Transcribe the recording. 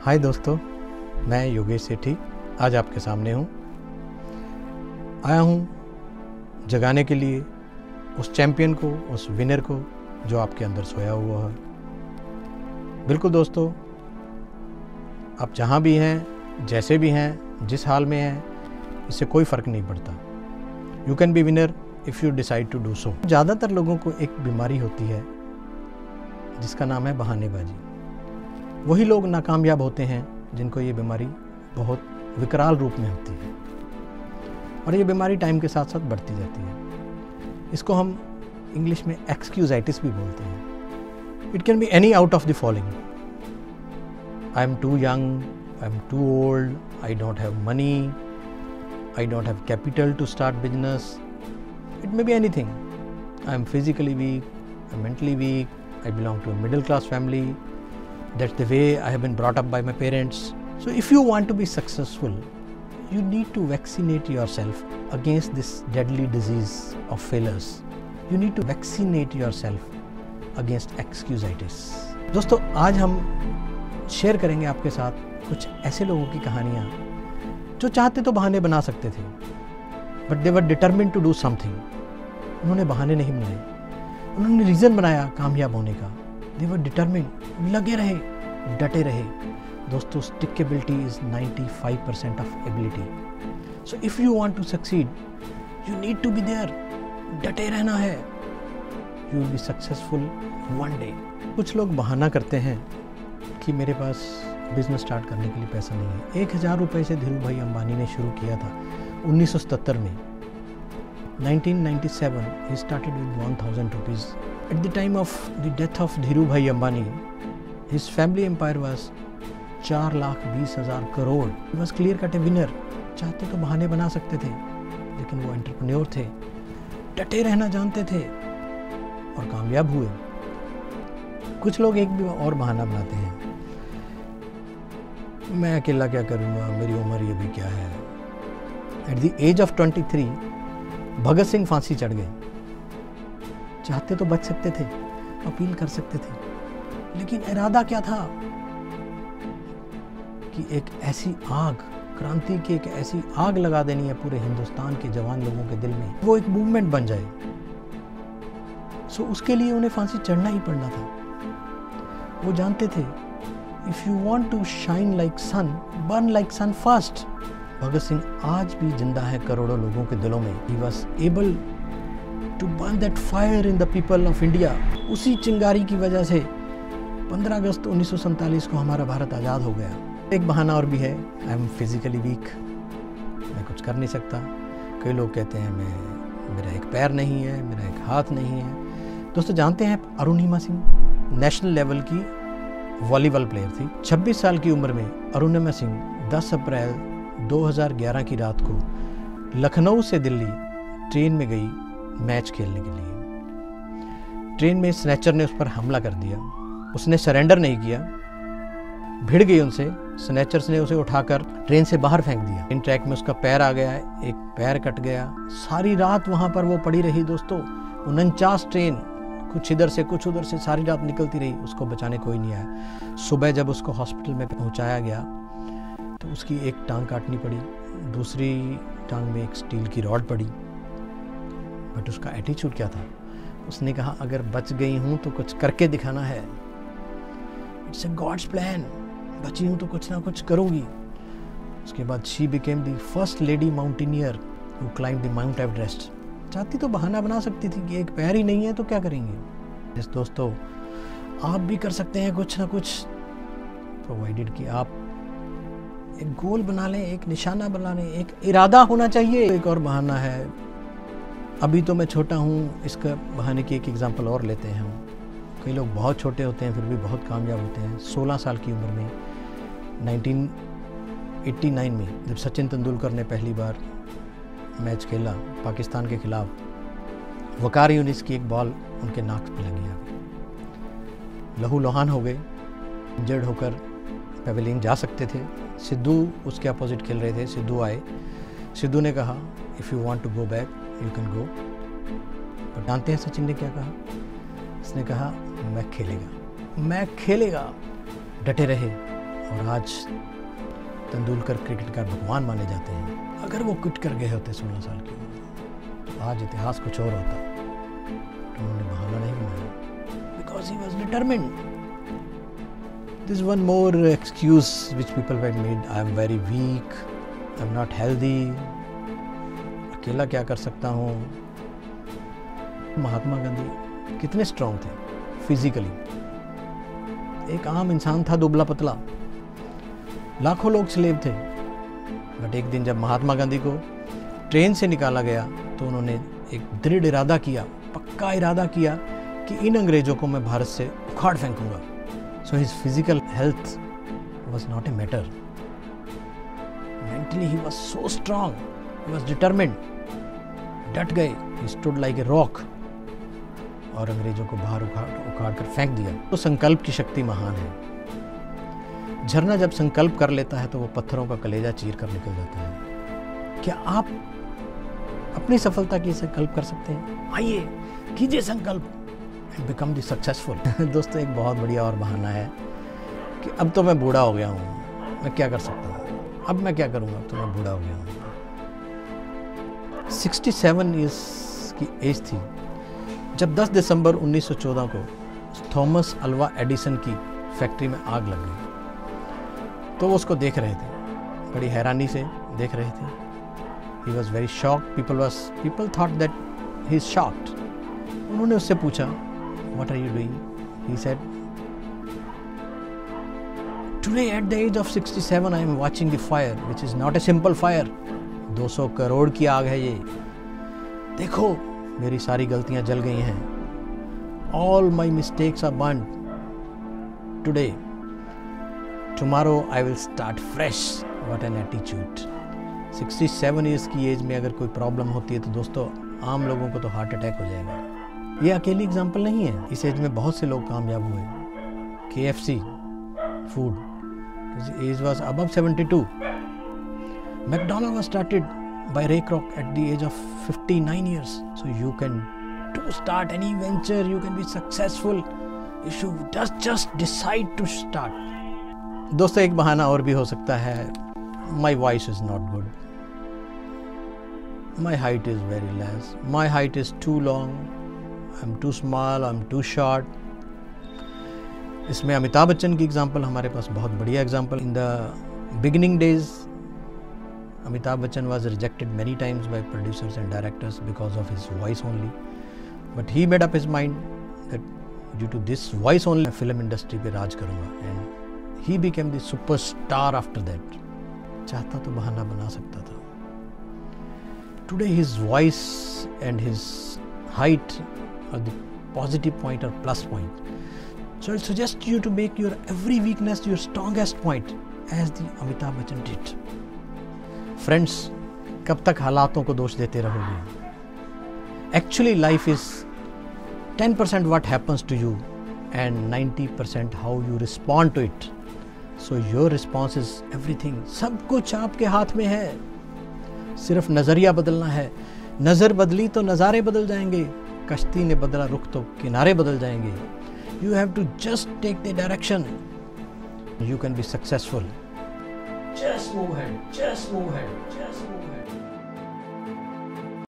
हाय दोस्तों, मैं योगेश सेठी आज आपके सामने हूँ। आया हूँ जगाने के लिए उस चैम्पियन को, उस विनर को जो आपके अंदर सोया हुआ है। बिल्कुल दोस्तों, आप जहाँ भी हैं, जैसे भी हैं, जिस हाल में हैं, इससे कोई फ़र्क नहीं पड़ता। You can be winner if you decide to do so. ज़्यादातर लोगों को एक बीमारी होती है जिसका नाम है बहानेबाजी। वही लोग नाकामयाब होते हैं जिनको ये बीमारी बहुत विकराल रूप में होती है, और ये बीमारी टाइम के साथ साथ बढ़ती जाती है। इसको हम इंग्लिश में एक्सक्यूजाइटिस भी बोलते हैं। It can be any out of the following: I am too young, I am too old, I don't have money, I don't have capital to start business. It may be anything. I am physically weak, I am mentally weak, I belong to a middle class family. That's the way I have been brought up by my parents. So if you want to be successful, you need to vaccinate yourself against this deadly disease of failures. You need to vaccinate yourself against excusitis. दोस्तों, आज हम share करेंगे आपके साथ कुछ ऐसे लोगों की कहानियाँ जो चाहते तो बहाने बना सकते थे, but they were determined to do something. उन्होंने बहाने नहीं बनाए, उन्होंने रीज़न बनाया कामयाब होने का। दे वर डिटरमिन्ड, लगे रहे, डटे रहे। दोस्तों, stickability is 95% of ability. So if you want to succeed, you need to be there. डटे रहना है, you will be successful one day. कुछ लोग बहाना करते हैं कि मेरे पास बिजनेस स्टार्ट करने के लिए पैसा नहीं है। 1000 रुपये से धीरू भाई अंबानी ने शुरू किया था 1977 में। 1997, he started with 1000 rupees. At the time of the death of Dhirubhai Ambani, his family empire was 4,20,000 crore. He was clear cut a winner. चाहते तो बहाने बना सकते थे, लेकिन वो एंटरप्रेन्योर थे, डटे रहना जानते थे और कामयाब हुए। कुछ लोग एक भी और बहाना बनाते हैं, मैं अकेला क्या करूँगा, मेरी उम्र ये भी क्या है। At the age of 23, Bhagat Singh फांसी चढ़ गए। चाहते तो बच सकते थे, अपील कर सकते थे, लेकिन इरादा क्या था कि एक ऐसी आग, क्रांति की एक ऐसी आग लगा देनी है पूरे हिंदुस्तान के जवान लोगों के दिल में, वो एक मूवमेंट बन जाए। सो उसके लिए उन्हें फांसी चढ़ना ही पड़ना था। वो जानते थे, if you want to shine like sun, burn like sun first. Bhagat Singh आज भी जिंदा है करोड़ों लोगों के दिलों में। He was able to burn that fire in the people of India. उसी चिंगारी की वजह से 15 अगस्त 1947 को हमारा भारत आज़ाद हो गया। एक बहाना और भी है, आई एम फिजिकली वीक, मैं कुछ कर नहीं सकता। कई लोग कहते हैं मेरा एक पैर नहीं है, मेरा एक हाथ नहीं है। दोस्तों, जानते हैं अरुणिमा सिंह नेशनल लेवल की वॉलीबॉल प्लेयर थी। 26 साल की उम्र में अरुणिमा सिंह 10 अप्रैल 2011 की रात को लखनऊ से दिल्ली ट्रेन में गई मैच खेलने के लिए। ट्रेन में स्नैचर ने उस पर हमला कर दिया। उसने सरेंडर नहीं किया, भिड़ गई उनसे। स्नैचर्स ने उसे उठाकर ट्रेन से बाहर फेंक दिया। इन ट्रैक में उसका पैर आ गया, एक पैर कट गया। सारी रात वहाँ पर वो पड़ी रही। दोस्तों, 49 ट्रेन, कुछ इधर से कुछ उधर से, सारी रात निकलती रही, उसको बचाने कोई नहीं आया। सुबह जब उसको हॉस्पिटल में पहुँचाया गया तो उसकी एक टांग काटनी पड़ी, दूसरी टांग में एक स्टील की रॉड पड़ी। बट उसका एटीट्यूड क्या था? उसने कहा, अगर बच गई हूँ तो कुछ करके दिखाना है। It's a God's plan. बची हूँ तो कुछ ना कुछ करूँगी। उसके बाद she became the first lady mountaineer who climb the Mount Everest. चाहती तो बहाना बना सकती थी कि एक पैर ही नहीं है तो क्या करेंगे। इस दोस्तों, आप भी कर सकते हैं कुछ ना कुछ, प्रोवाइडेड कि आप एक गोल बना लें, एक निशाना बना लें, एक इरादा होना चाहिए। एक और बहाना है, अभी तो मैं छोटा हूँ। इसका बहाने की एक एग्जांपल और लेते हैं हम। कई लोग बहुत छोटे होते हैं फिर भी बहुत कामयाब होते हैं। 16 साल की उम्र में 1989 में जब सचिन तेंदुलकर ने पहली बार मैच खेला पाकिस्तान के खिलाफ, वकार यूनिस की एक बॉल उनके नाक पे लगी। लहू लुहान हो गए, इंजर्ड होकर पेविलियन जा सकते थे। सिद्धू उसके अपोजिट खेल रहे थे। सिद्धू आए, सिद्धू ने कहा, if you want to go back you can go. और जानते हैं सचिन ने क्या कहा? उसने कहा, मैं खेलेगा। डटे रहे, और आज तेंदुलकर क्रिकेट का भगवान माने जाते हैं। अगर वो क्विट कर गए होते 16 साल की उम्र, तो आज इतिहास कुछ और होता। तो उन्होंने बहाना नहीं बनाया, because he was determined. This one more excuse which people had made, I am very weak, I am not healthy, अकेला क्या कर सकता हूँ। महात्मा गांधी कितने स्ट्रांग थे फिजिकली। एक आम इंसान था, दुबला पतला, लाखों लोग स्लेव थे। बट एक दिन जब महात्मा गांधी को ट्रेन से निकाला गया तो उन्होंने एक दृढ़ इरादा किया, पक्का इरादा किया कि इन अंग्रेजों को मैं भारत से उखाड़ फेंकूंगा। So his physical health was not a matter, mentally he was so strong, he was determined. डट गए, he stood like a rock और अंग्रेजों को बाहर उखाड़ कर फेंक दिया। तो संकल्प की शक्ति महान है। झरना जब संकल्प कर लेता है तो वो पत्थरों का कलेजा चीर कर निकल जाता है। क्या आप अपनी सफलता की संकल्प कर सकते हैं? आइए कीजिए संकल्प एंड बिकम द सक्सेसफुल। दोस्तों, एक बहुत बढ़िया और बहाना है कि अब तो मैं बूढ़ा हो गया हूँ, मैं क्या कर सकता हूँ, अब मैं क्या करूँगा, अब तो मैं बूढ़ा हो गया हूँ। 67 ईयर्स की एज थी जब 10 दिसंबर 1914 को थॉमस अल्वा एडिसन की फैक्ट्री में आग लग गई। तो वो उसको देख रहे थे, बड़ी हैरानी से देख रहे थे। He was very shocked. People thought that he is shocked. उन्होंने उससे पूछा, What are you doing? He said, Today at the age of 67 I am watching the fire, which is not a simple fire. 200 crore की आग है ये। देखो, मेरी सारी गलतियां जल गई हैं। All my mistakes are burned today. Tomorrow I will start fresh. What an attitude. 67 years की एज में अगर कोई प्रॉब्लम होती है तो दोस्तों, आम लोगों को तो हार्ट अटैक हो जाएगा। ये अकेली एग्जाम्पल नहीं है, इस एज में बहुत से लोग कामयाब हुए। KFC food, age was above 72। McDonald's was started by Ray Kroc at the age of 59 years. So you can to start any venture, you can be successful. You should just decide to start. दोस्तों, एक बहाना और भी हो सकता है। My voice is not good. My height is very less. My height is too long. I'm too small. I'm too short. इसमें अमिताभ बच्चन की एग्जाम्पल हमारे पास बहुत बढ़िया example. In the beginning days Amitabh Bachchan was rejected many times by producers and directors because of his voice only. But he made up his mind that due to this voice only, film industry पे राज करूँगा. And he became the superstar after that. चाहता तो बहाना बना सकता था. Today his voice and his height are the positive point or plus point. So I suggest you to make your every weakness your strongest point, as the Amitabh Bachchan did. Friends, कब तक हालातों को दोष देते रहोगे? Actually life is 10% what happens to you and 90% how you respond to it. So your response is everything. सब कुछ आपके हाथ में है, सिर्फ नज़रिया बदलना है. नज़र बदली तो नज़ारे बदल जाएंगे. कश्ती ने बदला रुख तो किनारे बदल जाएंगे. You have to just take the direction. You can be successful. Just move ahead, just move ahead, just move ahead.